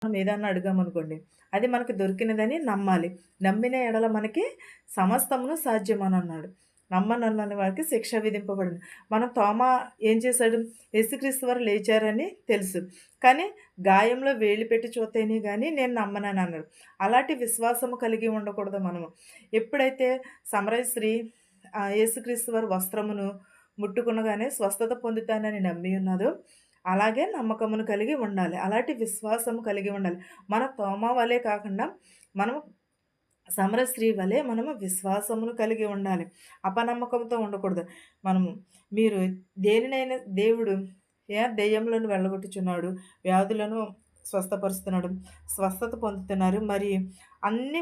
మనం ఏదన్నా అడిగామనుకోండి, అది మనకు దొరికినదని నమ్మాలి. నమ్మిన ఎడల మనకి సమస్తమును సాధ్యమనన్నాడు. నమ్మనొల్లని వారికి శిక్ష విధింపబడును. మనం తోమా ఏం చేశాడు? యేసుక్రీస్తు వారు లేచారని తెలుసు. కానీ గాయంలో వేలు పెట్టి చూత్తేనే గాని నేను నమ్మనని అన్నాడు. అలాంటి విశ్వాసము కలిగి ఉండకూడదు మనము. ఎప్పుడైతే సమరయ స్త్రీ యేసుక్రీస్తు వారి వస్త్రమును ముట్టుకునగానే స్వస్థత పొందుతానని నమ్మి ఉన్నదో, అలాగే నమ్మకమును కలిగి ఉండాలి. అలాంటి విశ్వాసము కలిగి ఉండాలి. మన తోమా వలే కాకుండా మనం సమరయ స్త్రీ వలె మనము విశ్వాసమును కలిగి ఉండాలి. అపనమ్మకంతో ఉండకూడదు. మనము మీరు దేనినైనా దేవుడు దెయ్యములను వెళ్ళగొట్టుచున్నాడు, వ్యాధులను స్వస్థపరుస్తున్నాడు, స్వస్థత పొందుతున్నారు. మరి అన్ని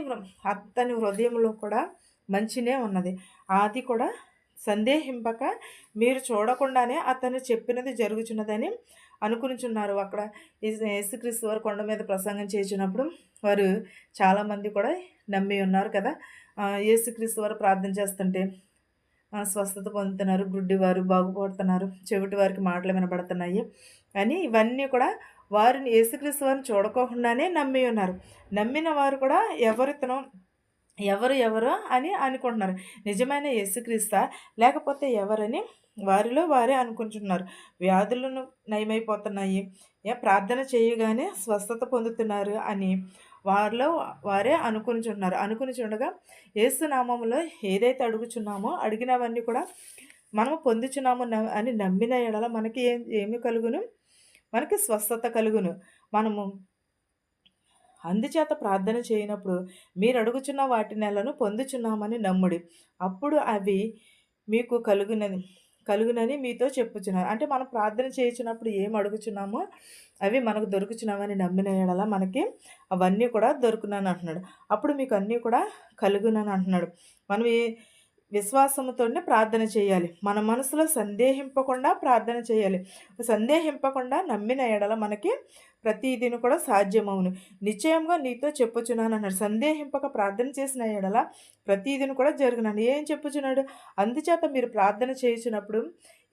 అతని హృదయంలో కూడా మంచినే ఉన్నది. అది కూడా సందేహింపక మీరు చూడకుండానే అతను చెప్పినది జరుగుచున్నదని అనుకునిచున్నారు. అక్కడ యేసుక్రీస్తు వారు కొండ మీద ప్రసంగం చేసినప్పుడు వారు చాలామంది కూడా నమ్మి ఉన్నారు కదా! యేసుక్రీస్తు వారు ప్రార్థన చేస్తుంటే స్వస్థత పొందుతున్నారు, గుడ్డివారు బాగుపడుతున్నారు, చెవిటి వారికి మాటలు వినబడుతున్నాయి అని ఇవన్నీ కూడా వారిని యేసుక్రీస్తు వారిని చూడకోకుండానే నమ్మి ఉన్నారు. నమ్మిన వారు కూడా ఎవరు అని అనుకుంటున్నారు. నిజమైన యేసుక్రీస్తా లేకపోతే ఎవరని వారిలో వారే అనుకుంటున్నారు. వ్యాధులను నయమైపోతున్నాయి, ప్రార్థన చేయగానే స్వస్థత పొందుతున్నారు అని వారిలో వారే అనుకునిచున్నారు. అనుకునిచుండగా యేసు నామములో ఏదైతే అడుగుచున్నామో అడిగినవన్నీ కూడా మనము పొందుచున్నాము అని నమ్మిన ఎడల మనకి ఏమి కలుగును? మనకి స్వస్థత కలుగును. మనము అందుచేత ప్రార్థన చేయనప్పుడు మీరు అడుగుచున్న వాటినెలను పొందుచున్నామని నమ్ముడి. అప్పుడు అవి మీకు కలుగునని మీతో చెప్పుచున్నారు. అంటే మనం ప్రార్థన చేయుచున్నప్పుడు ఏం అడుగుచున్నామో అవి మనకు దొరుకుచున్నామని నమ్మిన యెడల మనకి అవన్నీ కూడా దొరుకునని అంటున్నాడు. అప్పుడు మీకు అన్నీ కూడా కలుగునని అంటున్నాడు. మనం విశ్వాసముతోనే ప్రార్థన చేయాలి. మన మనసులో సందేహింపకుండా ప్రార్థన చేయాలి. సందేహింపకుండా నమ్మిన ఎడల మనకి ప్రతిదిన కూడా సాధ్యమవును. నిశ్చయంగా నీతో చెప్పుచున్నాను అన్నాడు. సందేహింపక ప్రార్థన చేసిన ఎడల ప్రతిదిన కూడా జరుగునని ఏం చెప్పుచున్నాడు? అందుచేత మీరు ప్రార్థన చేయుచున్నప్పుడు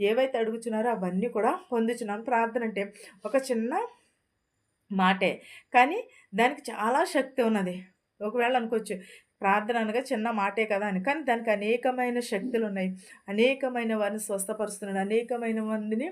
ఏవైతే అడుగుచున్నారో అవన్నీ కూడా పొందుచున్నాను. ప్రార్థన అంటే ఒక చిన్న మాటే, కానీ దానికి చాలా శక్తి ఉన్నది. ఒకవేళ అనుకోవచ్చు ప్రార్థన అనగా చిన్న మాటే కదా అని. కానీ దానికి అనేకమైన శక్తులున్నాయి. అనేకమైన వారిని స్వస్థపరుస్తున్నాడు. అనేకమైన మందిని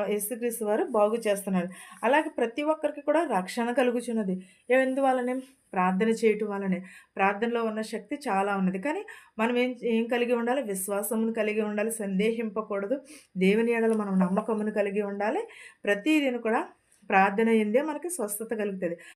యేసుక్రీస్తు వారు బాగు చేస్తున్నాడు. అలాగే ప్రతి ఒక్కరికి కూడా రక్షణ కలుగుచున్నది. ఎందువల్లనే? ప్రార్థన చేయటం వల్లనే. ప్రార్థనలో ఉన్న శక్తి చాలా ఉన్నది. కానీ మనం ఏం కలిగి ఉండాలి? విశ్వాసమును కలిగి ఉండాలి. సందేహింపకూడదు. దేవుని యెడల మనం నమ్మకమును కలిగి ఉండాలి. ప్రతిదిన కూడా ప్రార్థన ఎందే మనకి స్వస్థత కలుగుతుంది.